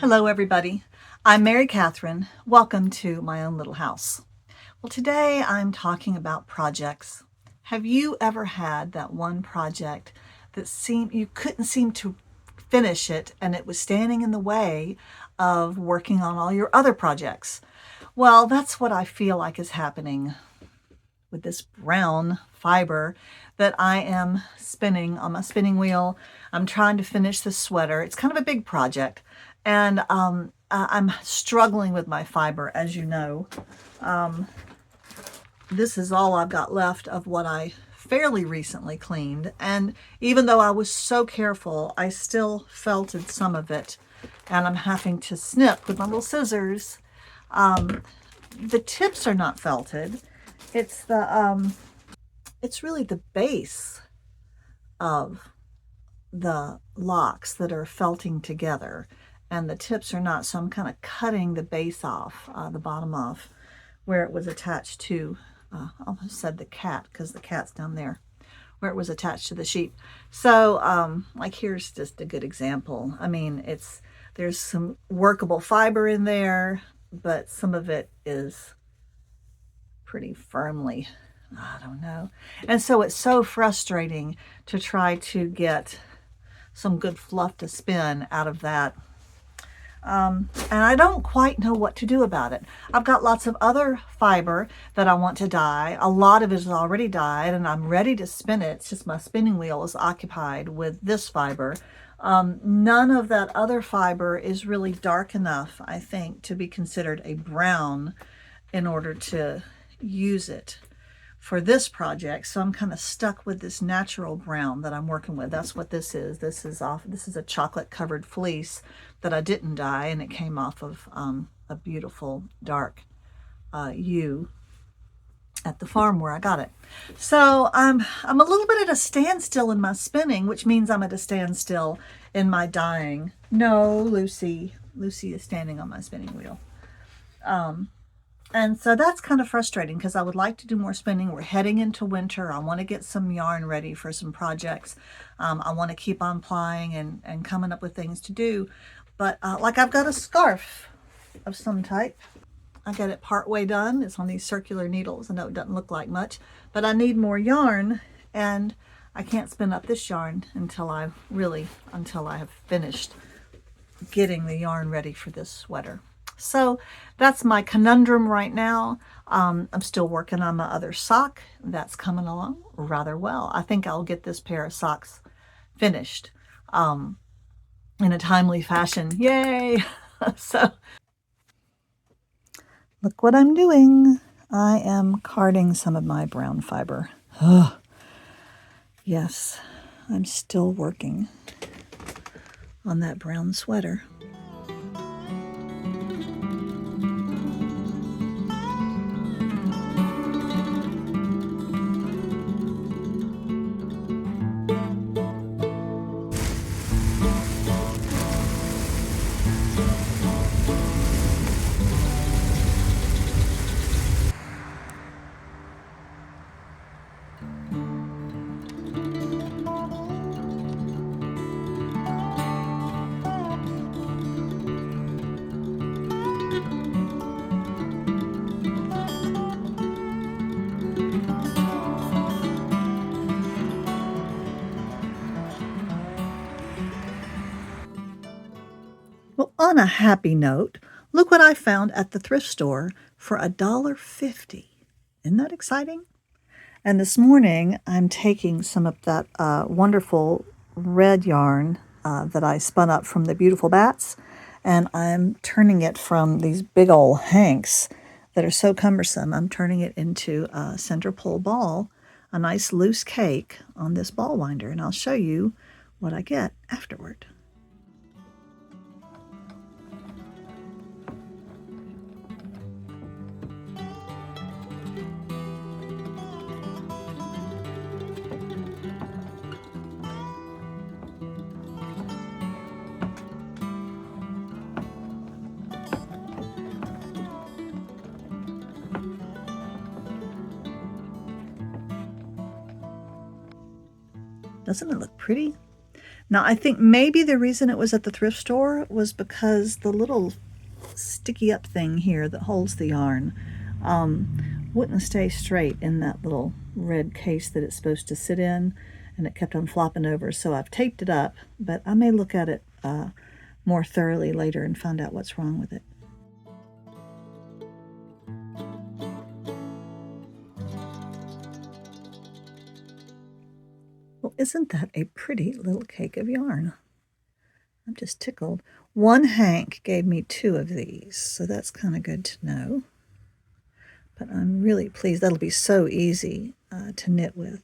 Hello, everybody. I'm Mary Catherine. Welcome to my own little house. Well, today I'm talking about projects. Have you ever had that one project that seemed you couldn't seem to finish it and it was standing in the way of working on all your other projects? Well, that's what I feel like is happening with this brown fiber that I am spinning on my spinning wheel. I'm trying to finish this sweater. It's kind of a big project, and I'm struggling with my fiber, as you know. This is all I've got left of what I fairly recently cleaned, and even though I was so careful, I still felted some of it, and I'm having to snip with my little scissors. The tips are not felted. It's it's really the base of the locks that are felting together, and the tips are not. So I'm kind of cutting the base off, the bottom off, where it was attached to. I almost said the cat because the cat's down there, where it was attached to the sheep. So, like here's just a good example. I mean, there's some workable fiber in there, but some of it is pretty firmly, I don't know. And so it's so frustrating to try to get some good fluff to spin out of that. And I don't quite know what to do about it. I've got lots of other fiber that I want to dye. A lot of it is already dyed and I'm ready to spin it. It's just my spinning wheel is occupied with this fiber. None of that other fiber is really dark enough, I think, to be considered a brown in order to use it for this project. So I'm kind of stuck with this natural brown that I'm working with. That's what this is. This is a chocolate covered fleece that I didn't dye, and it came off of a beautiful dark ewe at the farm where I got it. So I'm a little bit at a standstill in my spinning, which means I'm at a standstill in my dyeing. No, Lucy is standing on my spinning wheel. And so that's kind of frustrating because I would like to do more spinning. We're heading into winter. I want to get some yarn ready for some projects. I want to keep on plying and coming up with things to do. But like I've got a scarf of some type. I got it part way done. It's on these circular needles. I know it doesn't look like much, but I need more yarn, and I can't spin up this yarn until I have finished getting the yarn ready for this sweater. So that's my conundrum right now. I'm still working on my other sock. That's coming along rather well. I think I'll get this pair of socks finished in a timely fashion. Yay! So look what I'm doing. I am carding some of my brown fiber. Ugh. Yes, I'm still working on that brown sweater. Well, on a happy note, look what I found at the thrift store for $1.50. Isn't that exciting? And this morning, I'm taking some of that wonderful red yarn that I spun up from the beautiful bats, and I'm turning it from these big old hanks that are so cumbersome. I'm turning it into a center pole ball, a nice loose cake on this ball winder, and I'll show you what I get afterward. Doesn't it look pretty? Now, I think maybe the reason it was at the thrift store was because the little sticky up thing here that holds the yarn wouldn't stay straight in that little red case that it's supposed to sit in, and it kept on flopping over. So I've taped it up, but I may look at it more thoroughly later and find out what's wrong with it. Well, isn't that a pretty little cake of yarn? I'm just tickled. One Hank gave me 2 of these, so that's kind of good to know. But I'm really pleased. That'll be so easy to knit with.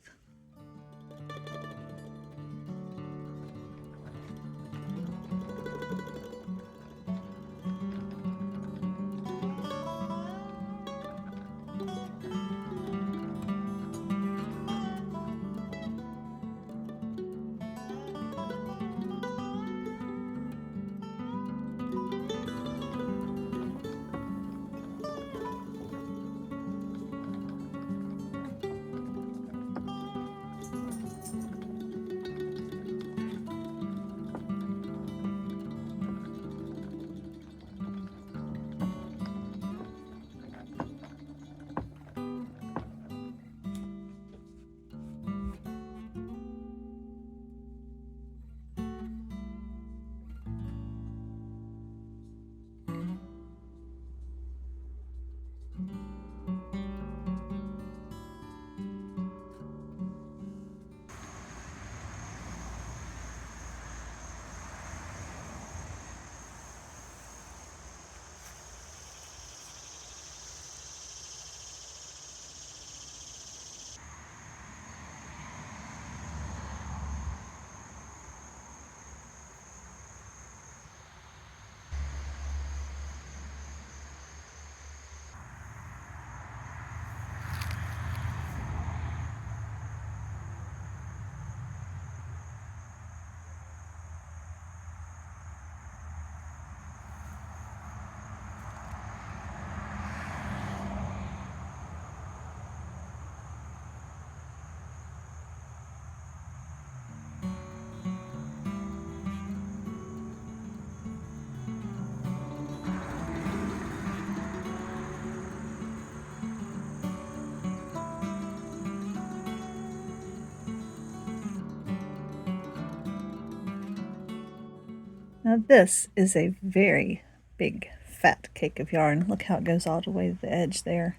Now this is a very big fat cake of yarn. Look how it goes all the way to the edge there.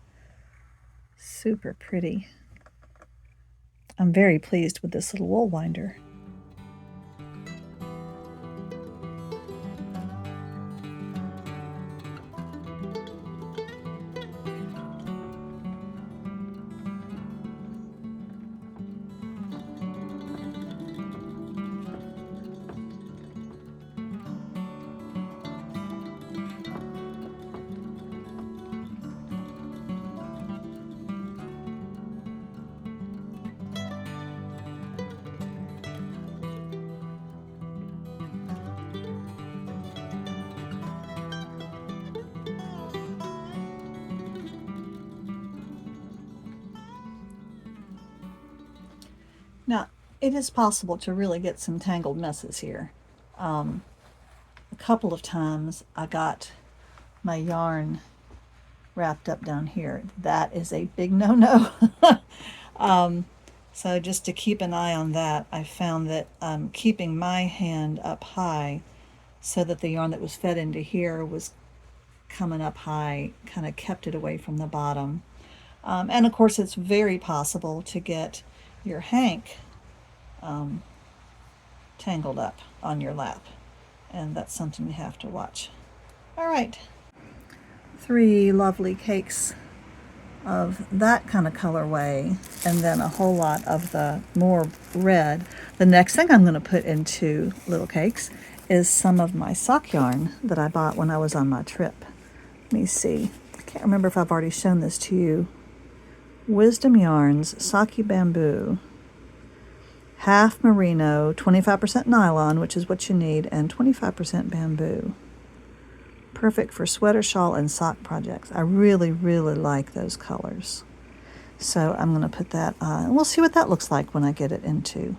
Super pretty. I'm very pleased with this little wool winder. Now, it is possible to really get some tangled messes here. A couple of times I got my yarn wrapped up down here. That is a big no-no. So just to keep an eye on that, I found that keeping my hand up high so that the yarn that was fed into here was coming up high kind of kept it away from the bottom. And of course it's very possible to get your hank tangled up on your lap, and that's something you have to watch. All right, 3 lovely cakes of that kind of colorway, and then a whole lot of the more red. The next thing I'm going to put into little cakes is some of my sock yarn that I bought when I was on my trip. Let me see, I can't remember if I've already shown this to you. Wisdom Yarns Saki Bamboo, half merino, 25% nylon, which is what you need, and 25% bamboo. Perfect for sweater, shawl, and sock projects. I really, really like those colors. So I'm going to put that on, and we'll see what that looks like when I get it into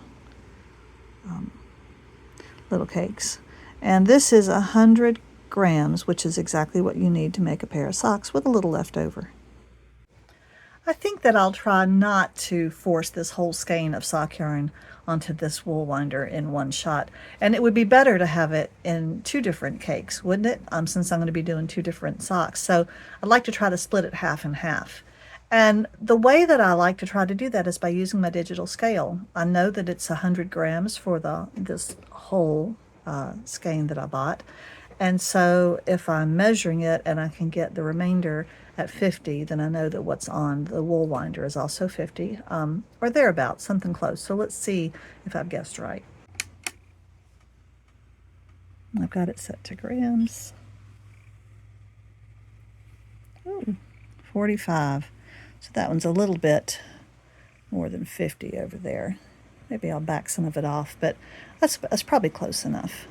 little cakes. And this is 100 grams, which is exactly what you need to make a pair of socks with a little left over. I think that I'll try not to force this whole skein of sock yarn onto this wool winder in one shot. And it would be better to have it in two different cakes, wouldn't it? Since I'm going to be doing two different socks. So I'd like to try to split it half and half. And the way that I like to try to do that is by using my digital scale. I know that it's 100 grams for this whole skein that I bought. And so if I'm measuring it and I can get the remainder at 50, then I know that what's on the wool winder is also 50, or thereabouts, something close. So let's see if I've guessed right. I've got it set to grams. Ooh, 45. So that one's a little bit more than 50 over there. Maybe I'll back some of it off, but that's probably close enough.